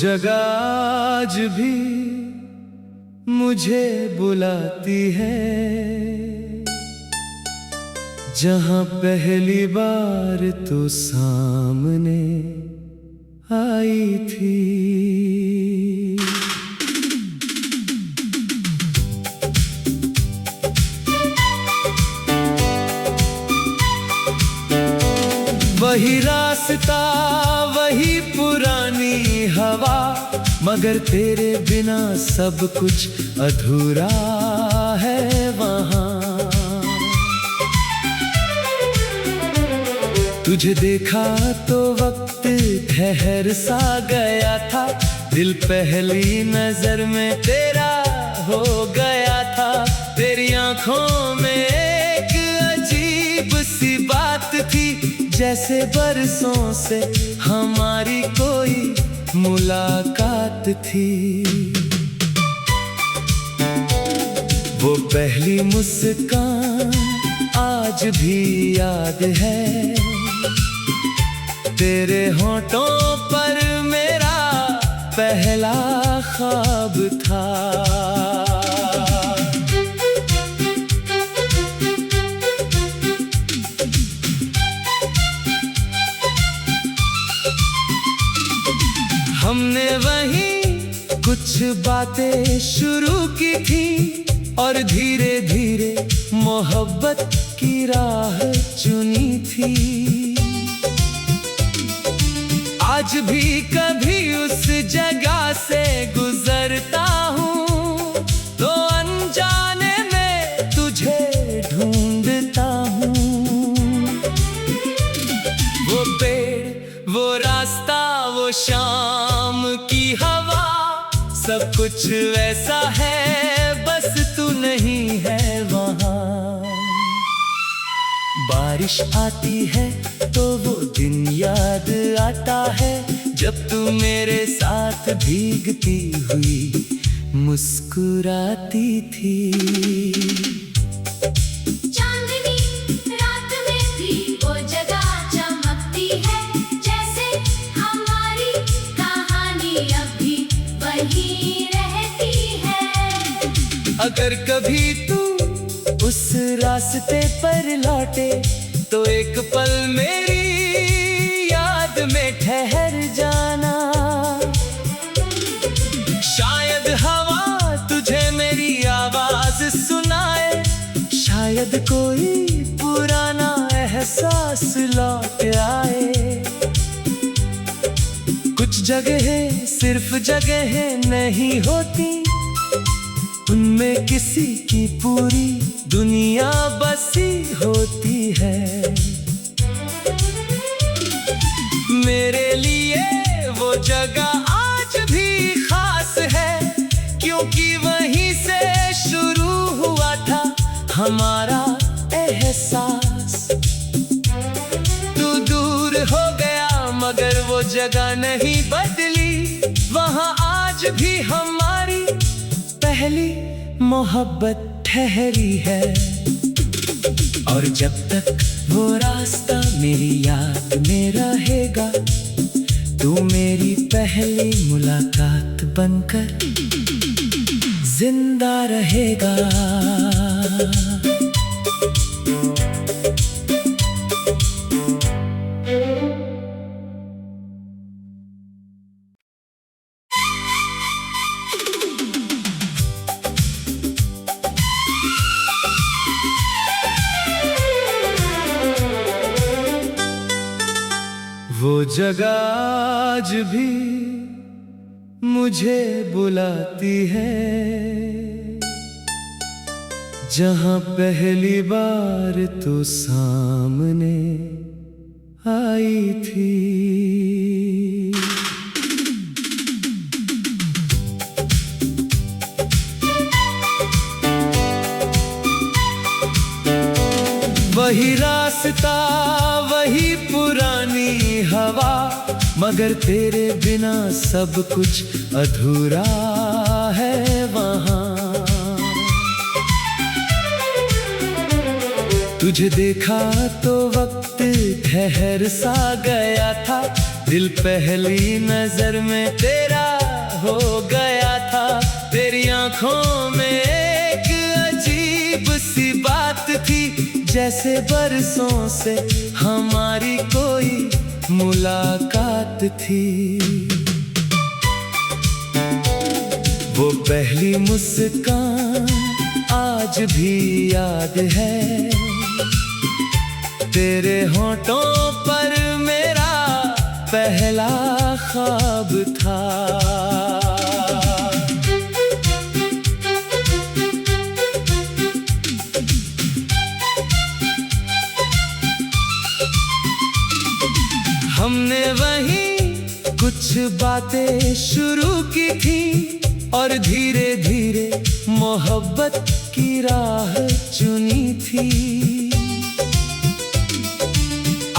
जगह आज भी मुझे बुलाती है, जहां पहली बार तो सामने आई थी। वही रास्ता, वही पुरानी हवा, मगर तेरे बिना सब कुछ अधूरा है वहाँ। तुझे देखा तो वक्त ठहर सा गया था, दिल पहली नजर में तेरा हो गया था। तेरी आंखों में एक अजीब सी बात थी, जैसे बरसों से हमारी कोई मुलाकात थी। वो पहली मुस्कान आज भी याद है, तेरे होठों पर मेरा पहला ख्वाब था। हमने वहीं कुछ बातें शुरू की थी, और धीरे धीरे मोहब्बत की राह चुनी थी। आज भी कभी उस जगह से गुजरता हूँ, तो अनजाने में तुझे ढूंढता हूँ। वो पेड़, वो रास्ता, वो शाम की हवा, सब कुछ वैसा है, बस तू नहीं है वहाँ। बारिश आती है तो वो दिन याद आता है, जब तू मेरे साथ भीगती हुई मुस्कुराती थी। चांदनी रात में भी वो जगह चमकती है, जैसे हमारी कहानी अभी वही रहती है। अगर कभी तू उस रास्ते पर लौटे, तो एक पल मेरी याद में ठहर जाना। शायद हवा तुझे मेरी आवाज सुनाए, शायद कोई पुराना एहसास लौट आए। कुछ जगहें सिर्फ जगहें नहीं होती, उनमें किसी की पूरी दुनिया बसी होती है। मेरे लिए वो जगह आज भी खास है, क्योंकि वहीं से शुरू हुआ था हमारा एहसास। तू दूर हो गया मगर वो जगह नहीं बदली, वहाँ आज भी हमारी पहली मोहब्बत ठहरी है। और जब तक वो रास्ता मेरी याद में रहेगा, तू मेरी पहली मुलाकात बनकर जिंदा रहेगा। वो जगह आज भी मुझे बुलाती है, जहां पहली बार तो सामने आई थी। वही रास्ता, वही पुरानी हवा, मगर तेरे बिना सब कुछ अधूरा है वहाँ। तुझे देखा तो वक्त ठहर सा गया था, दिल पहली नजर में तेरा हो गया था। तेरी आंखों में एक अजीब सी बात थी, जैसे बरसों से हमारी कोई मुलाकात थी। वो पहली मुस्कान आज भी याद है, तेरे होठों पर मेरा पहला ख्वाब था। हमने वहीं कुछ बातें शुरू की थी और धीरे धीरे मोहब्बत की राह चुनी थी।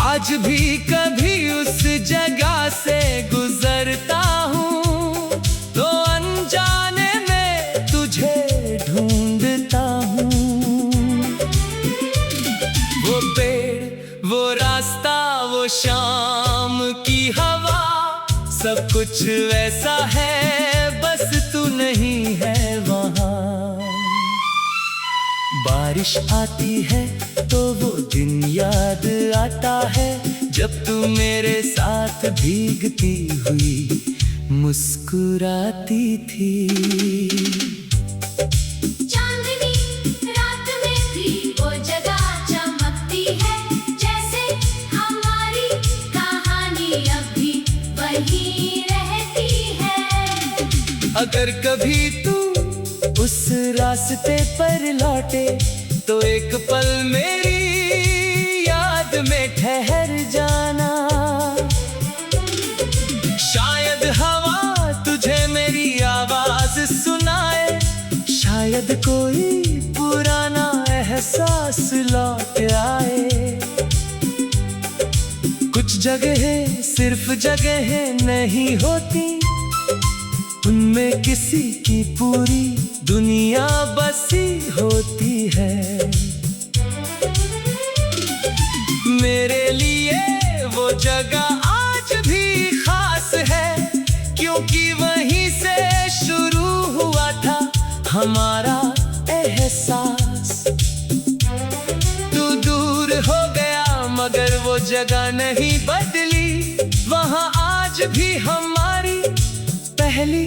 आज भी कभी उस जगह से गुजरता हूँ तो अनजाने में तुझे ढूंढता हूँ। वो पेड़, वो रास्ता, वो शाम की हवा, सब कुछ वैसा है, बस तू नहीं है वहाँ। बारिश आती है तो वो दिन याद आता है, जब तू मेरे साथ भीगती हुई मुस्कुराती थी। चांदनी रात में भी वो जगह चमकती है, जैसे हमारी कहानी अभी वही रहती है। अगर कभी तू उस रास्ते पर लौटे तो एक पल मेरी याद में ठहर जाना। शायद हवा तुझे मेरी आवाज सुनाए, शायद कोई पुराना एहसास लौट आए। कुछ जगहें सिर्फ जगहें नहीं होती, उनमें किसी की पूरी दुनिया बसी होती है। मेरे लिए वो जगह आज भी खास है, क्योंकि वहीं से शुरू हुआ था हमारा एहसास। तू दूर हो गया मगर वो जगह नहीं बदली, वहाँ आज भी हमारी पहली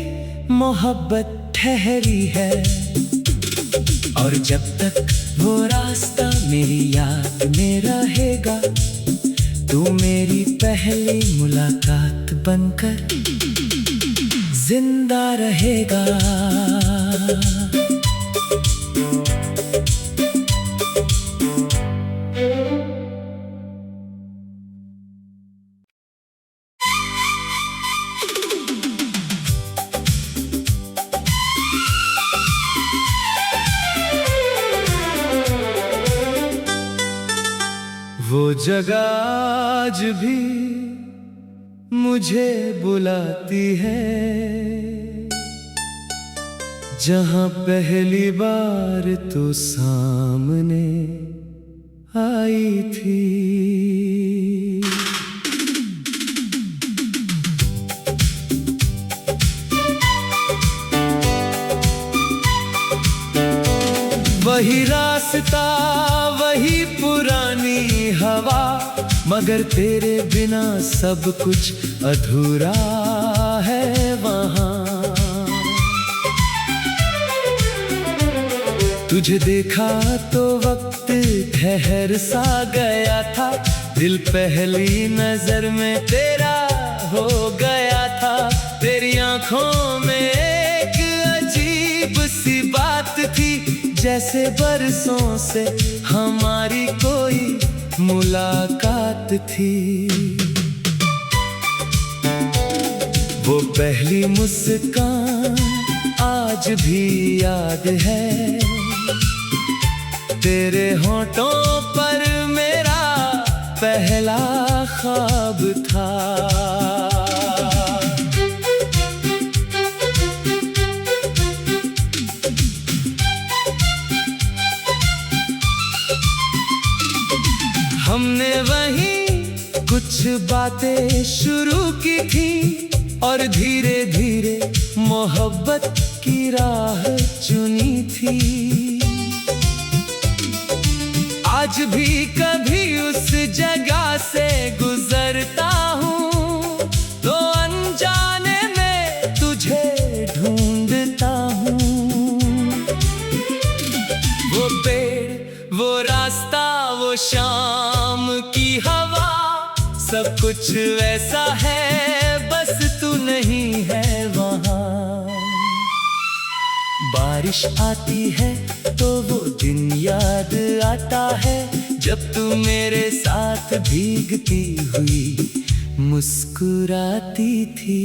मोहब्बत ठहरी है। और जब तक वो रास्ता मेरी याद में रहेगा, तू मेरी पहली मुलाकात बनकर जिंदा रहेगा। वो जगह आज भी मुझे बुलाती है, जहां पहली बार तो सामने आई थी। वही रास्ता, वही पुरानी हवा, मगर तेरे बिना सब कुछ अधूरा है वहाँ। तुझे देखा तो वक्त ठहर सा गया था, दिल पहली नजर में तेरा हो गया था। तेरी आंखों में एक अजीब सी बात थी, जैसे बरसों से हमारी कोई मुलाकात थी। वो पहली मुस्कान आज भी याद है, तेरे होठों पर मेरा पहला ख्वाब था। हमने वहीं कुछ बातें शुरू की थी और धीरे धीरे मोहब्बत की राह चुनी थी। आज भी कभी उस जगह से गुजरता हूँ तो अनजाने में तुझे ढूंढता हूँ। वो पेड़, वो रास्ता, वो शाम की हवा, सब कुछ वैसा है, बस तू नहीं है वहाँ। बारिश आती है तो वो दिन याद आता है, जब तू मेरे साथ भीगती हुई मुस्कुराती थी।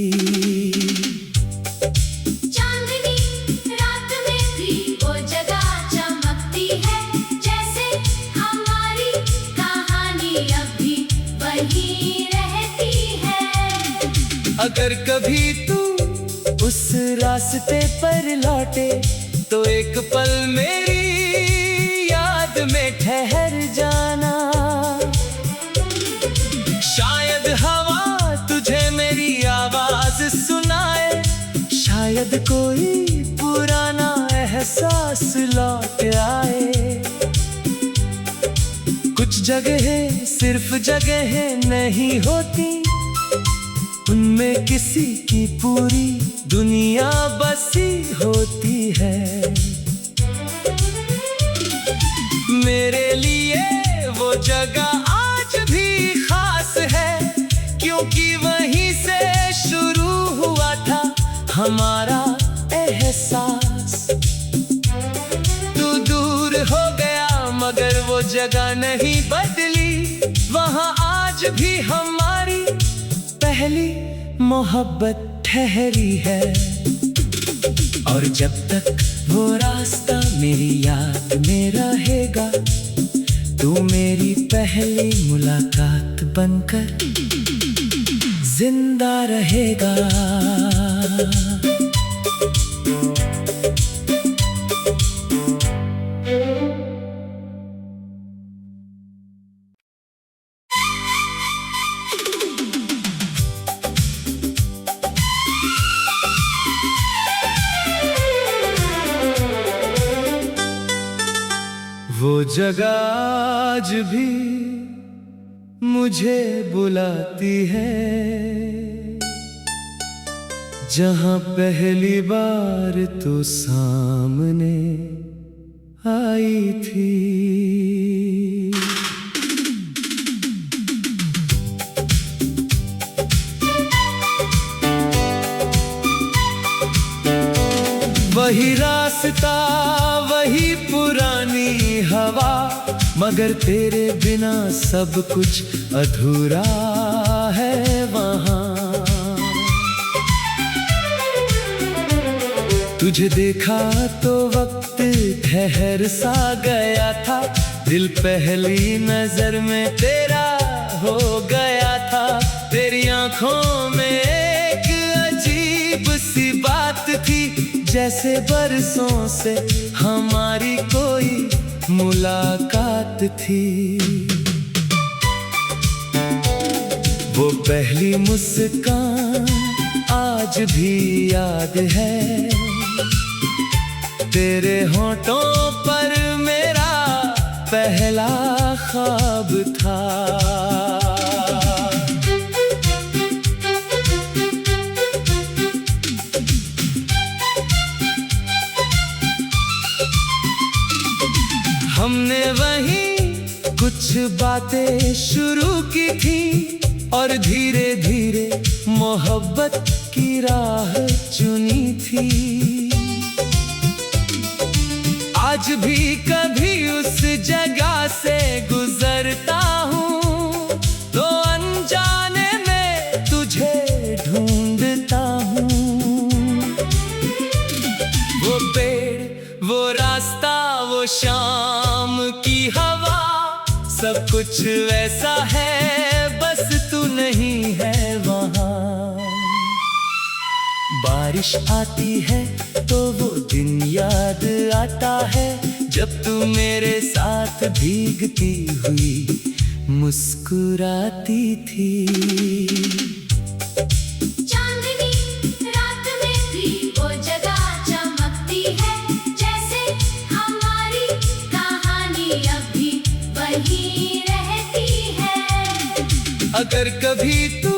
चांदनी रात में भी वो जगह चमकती है, जैसे हमारी कहानी अभी वही रहती है। अगर कभी तू उस रास्ते पर लौटे तो एक पल मेरी याद में ठहर जाना। शायद हवा तुझे मेरी आवाज सुनाए, शायद कोई पुराना एहसास लौट आए। कुछ जगहें सिर्फ जगहें नहीं होती, उनमें किसी की पूरी दुनिया बसी होती है। मेरे लिए वो जगह आज भी खास है, क्योंकि वहीं से शुरू हुआ था हमारा एहसास। तू दूर हो गया मगर वो जगह नहीं बदली, वहाँ आज भी हमारी पहली मोहब्बत ठहरी है। और जब तक वो रास्ता मेरी याद में रहेगा, तू मेरी पहली मुलाकात बनकर जिंदा रहेगा। वो जगह आज भी मुझे बुलाती है, जहां पहली बार तो सामने आई थी। वही रास्ता, वही पुरानी हवा, मगर तेरे बिना सब कुछ अधूरा है वहाँ। तुझे देखा तो वक्त ठहर सा गया था, दिल पहली नजर में तेरा हो गया था। तेरी आंखों में एक अजीब सी बात थी, जैसे बरसों से हमारी कोई मुलाकात थी। वो पहली मुस्कान आज भी याद है, तेरे होठों पर मेरा पहला ख्वाब था। हमने वहीं कुछ बातें शुरू की थी और धीरे धीरे मोहब्बत की राह चुनी थी। आज भी कभी उस जगह से गुजरता हूँ तो अनजाने में तुझे ढूंढता हूँ। वो पेड़, वो रास्ता, वो शाम की हवा, सब कुछ वैसा है, बस तू नहीं है वहाँ। बारिश आती है तो वो दिन याद आता है, जब तू मेरे साथ भीगती हुई मुस्कुराती थी। चांदनी अगर कभी तू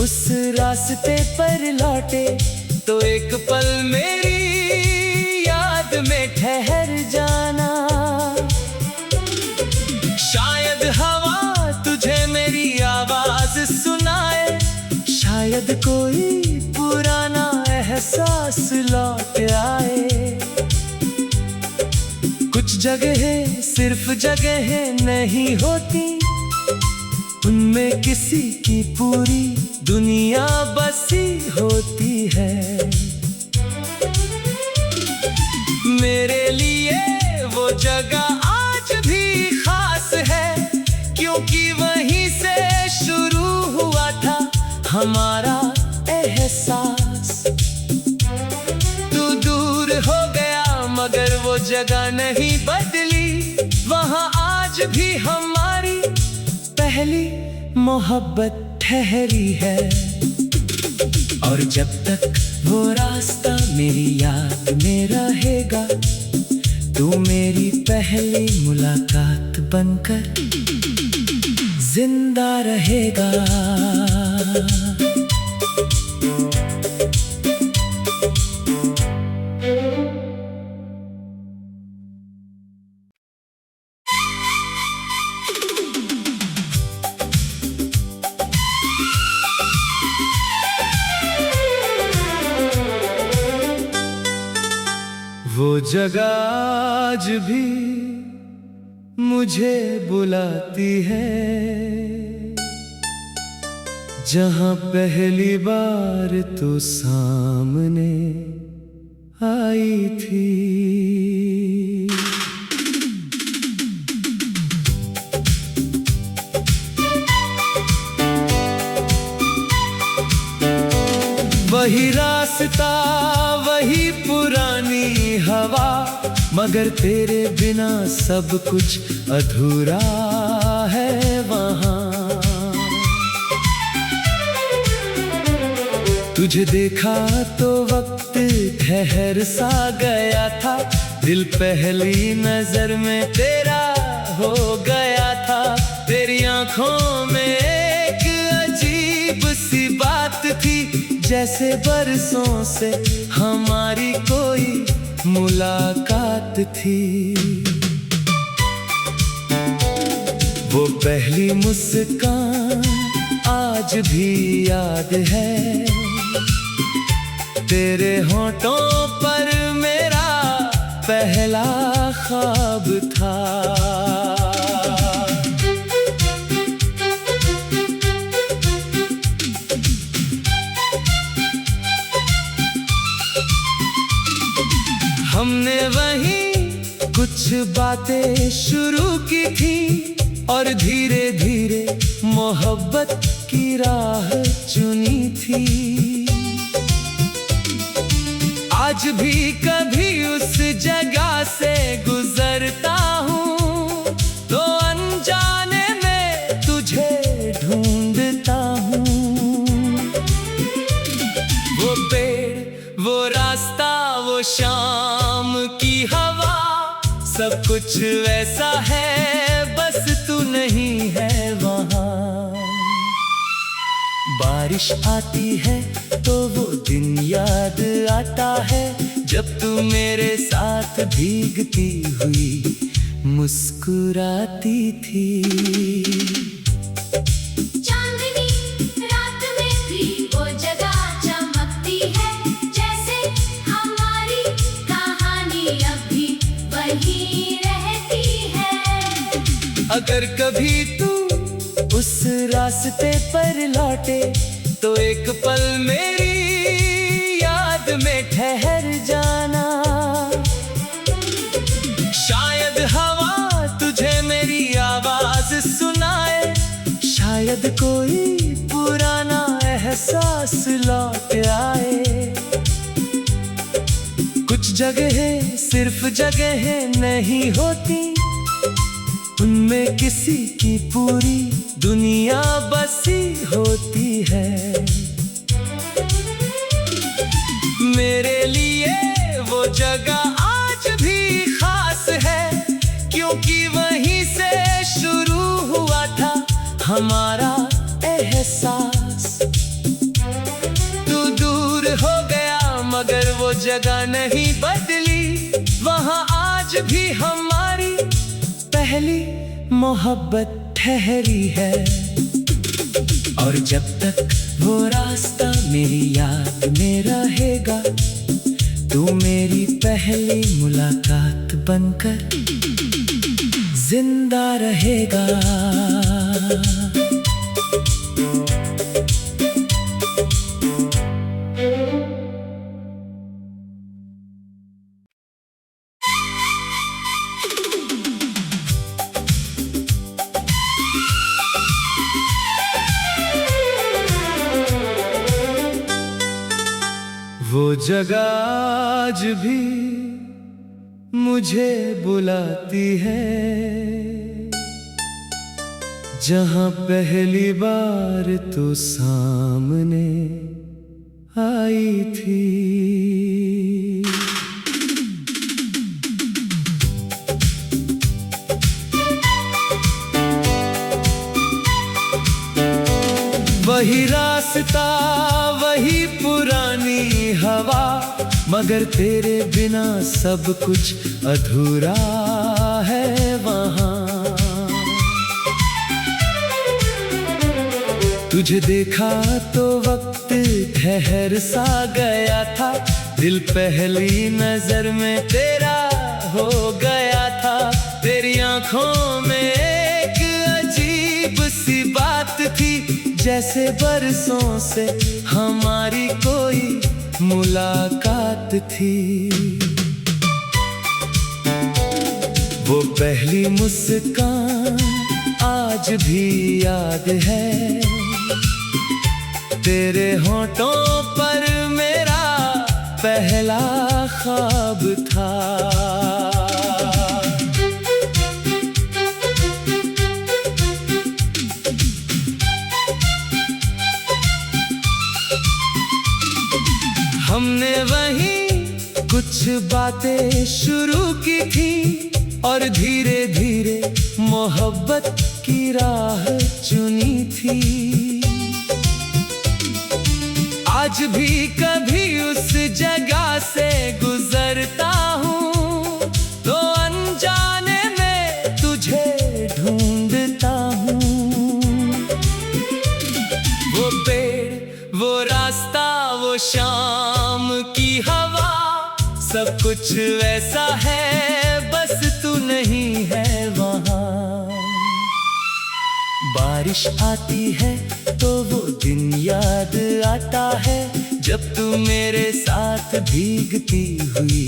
उस रास्ते पर लौटे तो एक पल मेरी याद में ठहर जाना। शायद हवा तुझे मेरी आवाज सुनाए, शायद कोई पुराना एहसास लौट आए। कुछ जगहें सिर्फ जगहें नहीं होती, उनमें किसी की पूरी दुनिया बसी होती है। मेरे लिए वो जगह आज भी खास है, क्योंकि वहीं से शुरू हुआ था हमारा एहसास। तू दूर हो गया मगर वो जगह नहीं बदली, वहाँ आज भी हमारी पहली मोहब्बत ठहरी है। और जब तक वो रास्ता मेरी याद में रहेगा, तू मेरी पहली मुलाकात बनकर जिंदा रहेगा। वो जगह आज भी मुझे बुलाती है, जहां पहली बार तू सामने आई थी। वही रास्ता वही पुरानी हवा, मगर तेरे बिना सब कुछ अधूरा है वहाँ। तुझे देखा तो वक्त ठहर सा गया था, दिल पहली नजर में तेरा हो गया था। तेरी आंखों में एक अजीब सी बात थी, जैसे बरसों से हमारी कोई मुलाकात थी। वो पहली मुस्कान आज भी याद है, तेरे होठों पर मेरा पहला ख्वाब था। हमने वहीं कुछ बातें शुरू की थी, और धीरे धीरे मोहब्बत की राह चुनी थी। आज भी कभी उस जगह से गुजरता हूँ, तो अनजाने में तुझे ढूंढता हूँ। वो पेड़ वो रास्ता वो शाम की हवा, सब कुछ वैसा है, बस तू नहीं है वहाँ। बारिश आती है तो वो दिन याद आता है, जब तू मेरे साथ भीगती हुई मुस्कुराती थी। चांदनी रात में भी वो जगह चमकती है, जैसे हमारी कहानी अभी वही रहती है। अगर कभी तू उस रास्ते पर लौटे तो एक पल मेरी याद में ठहर जाना। शायद हवा तुझे मेरी आवाज सुनाए, शायद कोई पुराना एहसास लौट आए। कुछ जगहें सिर्फ जगहें नहीं होती, उनमें किसी की पूरी दुनिया बसी होती है। मेरे लिए वो जगह आज भी खास है, क्योंकि वहीं से शुरू हुआ था हमारा एहसास। तू दूर हो गया मगर वो जगह नहीं बदली, वहाँ आज भी हमारी पहली मोहब्बत ठहरी है। और जब तक वो रास्ता मेरी याद में रहेगा, तू मेरी पहली मुलाकात बनकर जिंदा रहेगा। वो जगह आज भी मुझे बुलाती है, जहां पहली बार तो सामने आई थी। वही रास्ता वही पुरानी हवा, मगर तेरे बिना सब कुछ अधूरा है वहाँ। तुझे देखा तो वक्त ठहर सा गया था, दिल पहली नजर में तेरा हो गया था। तेरी आंखों में एक अजीब सी बात थी, जैसे बरसों से हमारी कोई मुलाकात थी। वो पहली मुस्कान आज भी याद है, तेरे होठों पर मेरा पहला ख्वाब था। हमने वहीं कुछ बातें शुरू की थी, और धीरे धीरे मोहब्बत की राह चुनी थी। आज भी कभी उस जगह से गुजरता हूँ, तो अनजाने में तुझे ढूंढता हूँ। वो पेड़ वो रास्ता वो शाम की हवा, सब कुछ वैसा है, बस तू नहीं है वहाँ। बारिश आती है तो वो दिन याद आता है, जब तू मेरे साथ भीगती हुई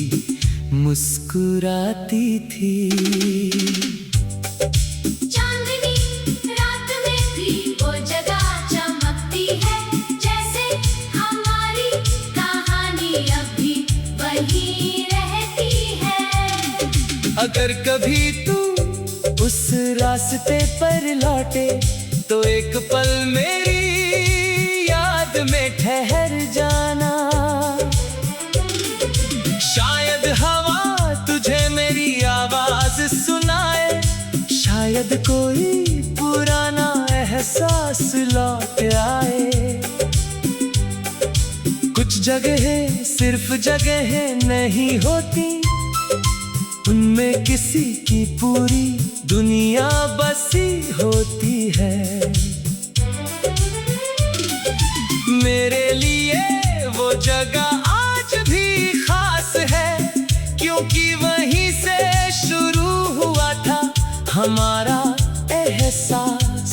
मुस्कुराती थी। चांदनी रात में भी वो जगह चमकती है, जैसे हमारी कहानी अभी वही रहती है। अगर कभी तू उस रास्ते पर लौटे, तो एक पल मेरी याद में ठहर जाना। शायद हवा तुझे मेरी आवाज सुनाए, शायद कोई पुराना एहसास लौट आए। कुछ जगहें सिर्फ जगहें नहीं होती, उनमें किसी की पूरी दुनिया बसी होती है। मेरे लिए वो जगह आज भी खास है, क्योंकि वहीं से शुरू हुआ था हमारा एहसास।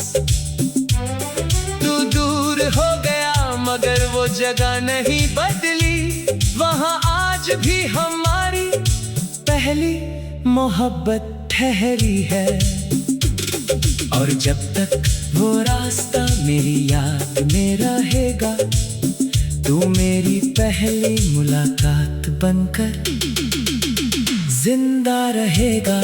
तू दूर हो गया मगर वो जगह नहीं बदली, वहाँ आज भी हमारी पहली मोहब्बत ठहरी है। और जब तक वो रास्ता मेरी याद में रहेगा, तू मेरी पहली मुलाकात बनकर जिंदा रहेगा।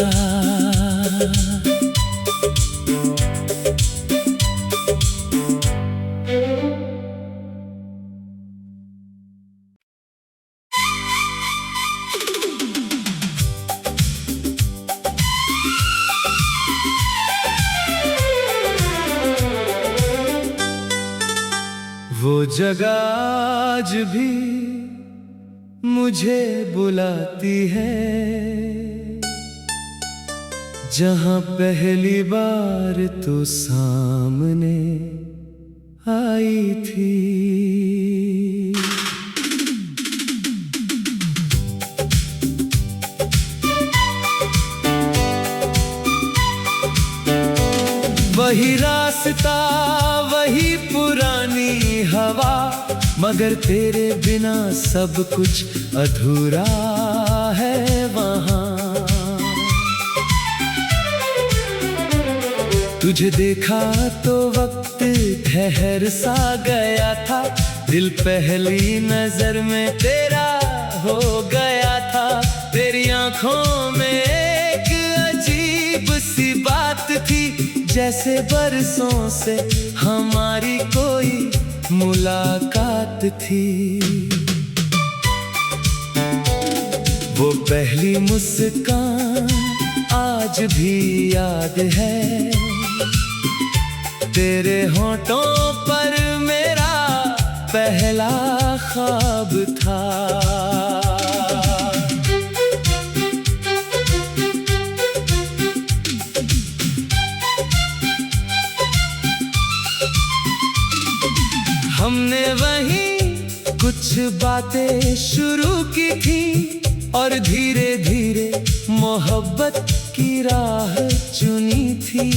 जगह आज भी मुझे बुलाती है, जहां पहली बार तो सामने आई थी। वही रास्ता, वही पुरानी हवा, मगर तेरे बिना सब कुछ अधूरा है वहाँ। तुझे देखा तो वक्त ठहर सा गया था, दिल पहली नजर में तेरा हो गया था। तेरी आंखों में एक अजीब सी बात थी, जैसे बरसों से हमारी कोई मुलाकात थी। वो पहली मुस्कान आज भी याद है, तेरे होठों पर मेरा पहला ख्वाब था। हमने वहीं कुछ बातें शुरू की थी और धीरे धीरे मोहब्बत की राह चुनी थी।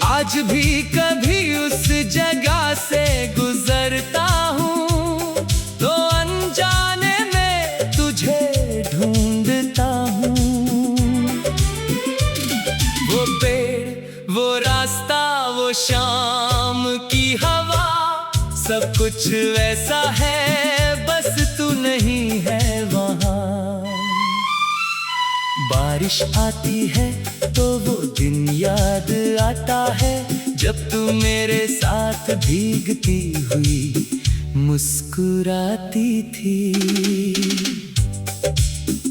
आज भी कभी उस जगह से गुजरता हूँ तो अनजाने में तुझे ढूंढता हूँ। वो पेड़, वो रास्ता, वो शाम की हवा, सब कुछ वैसा है, बस तू नहीं है वहाँ। बारिश आती है तो वो दिन याद आता है, जब तू मेरे साथ भीगती हुई मुस्कुराती थी।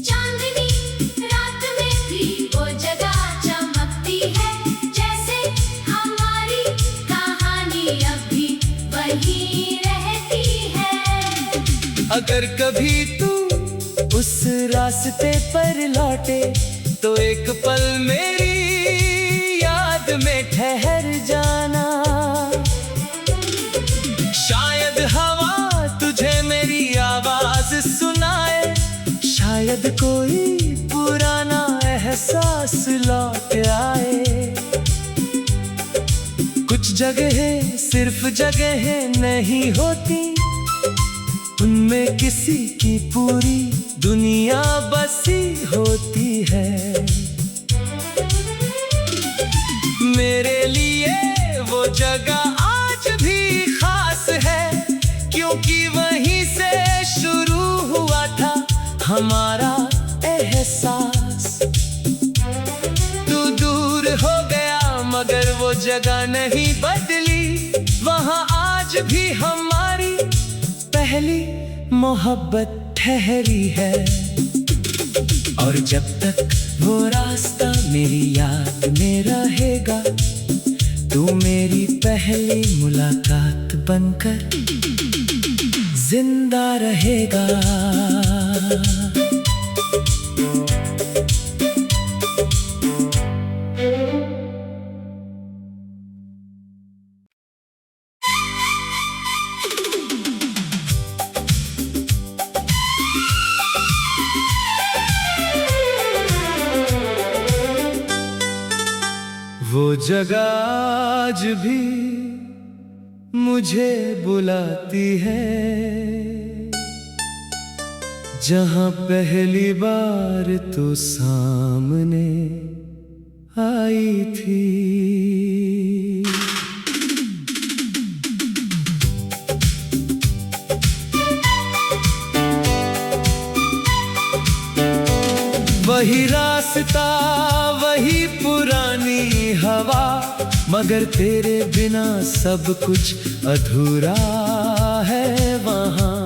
चांदनी रात में भी वो जगह चमकती है, जैसे हमारी कहानी अभी वही रहती है। अगर कभी तू उस रास्ते पर लौटे तो एक पल मेरी याद में ठहर जाना। शायद हवा तुझे मेरी आवाज सुनाए, शायद कोई पुराना एहसास लौट आए। कुछ जगहें सिर्फ जगहें नहीं होती, उनमें किसी की पूरी दुनिया बसी होती है। मेरे लिए वो जगह आज भी खास है, क्योंकि वहीं से शुरू हुआ था हमारा एहसास। तू दूर हो गया मगर वो जगह नहीं बदली, वहाँ आज भी हमारी पहली मोहब्बत ठहरी है। और जब तक वो रास्ता मेरी याद में रहेगा, तू मेरी पहली मुलाकात बनकर जिंदा रहेगा। वो जगह आज भी मुझे बुलाती है, जहां पहली बार तो सामने आई थी। वही रास्ता, वही पुरानी हवा, मगर तेरे बिना सब कुछ अधूरा है वहाँ।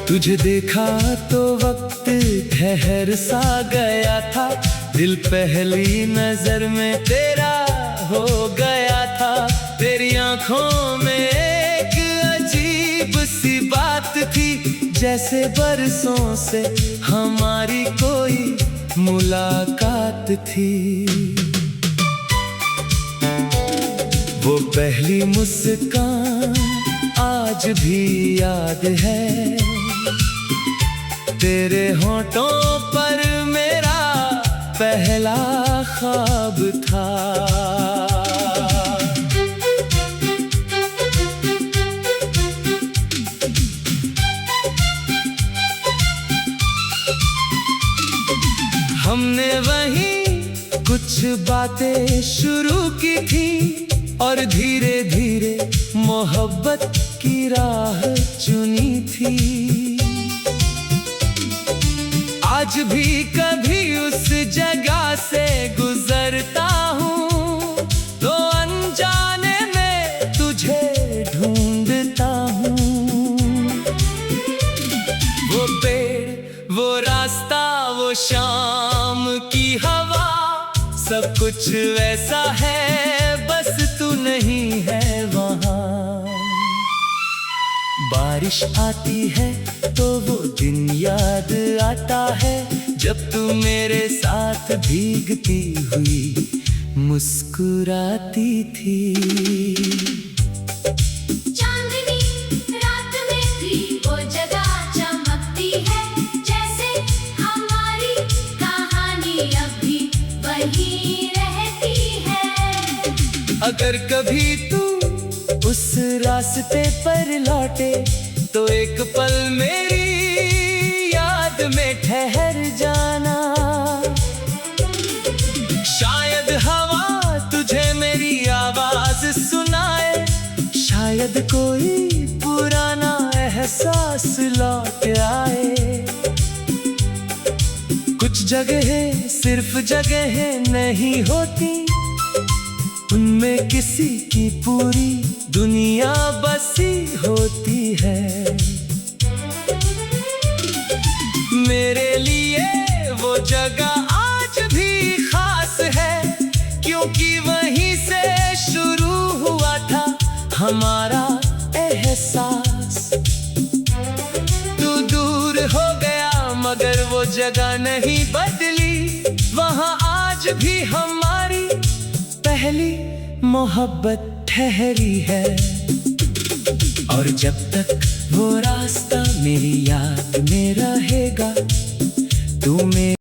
तुझे देखा तो वक्त ठहर सा गया था, दिल पहली नजर में तेरा हो गया था। तेरी आंखों में एक अजीब सी बात थी, जैसे बरसों से हमारी कोई मुलाकात थी। वो पहली मुस्कान आज भी याद है, तेरे होठों पर मेरा पहला ख्वाब था। हमने वहीं कुछ बातें शुरू की थी और धीरे धीरे मोहब्बत की राह चुनी थी। आज भी कभी उस जगह से गुजरता हूँ तो अनजाने में तुझे ढूंढता हूँ। वो पेड़, वो रास्ता, वो शाम की हवा, सब कुछ वैसा है, बस तू नहीं है वहाँ। बारिश आती है तो वो दिन याद आता है, जब तू मेरे साथ भीगती हुई मुस्कुराती थी। चांदनी रात में भी वो जगह चमकती है, जैसे हमारी कहानी अब भी वही रहती है। अगर कभी तू उस रास्ते पर लौटे तो एक पल मेरी याद में ठहर जाना। शायद हवा तुझे मेरी आवाज सुनाए, शायद कोई पुराना एहसास लौट आए। कुछ जगहें सिर्फ जगहें नहीं होती, उनमें किसी की पूरी दुनिया बसी होती है। मेरे लिए वो जगह आज भी खास है, क्योंकि वहीं से शुरू हुआ था हमारा एहसास। तू दूर हो गया मगर वो जगह नहीं बदली, वहाँ आज भी हमारी पहली मोहब्बत ठहरी है। और जब तक वो रास्ता मेरी याद में रहेगा, तू मेरे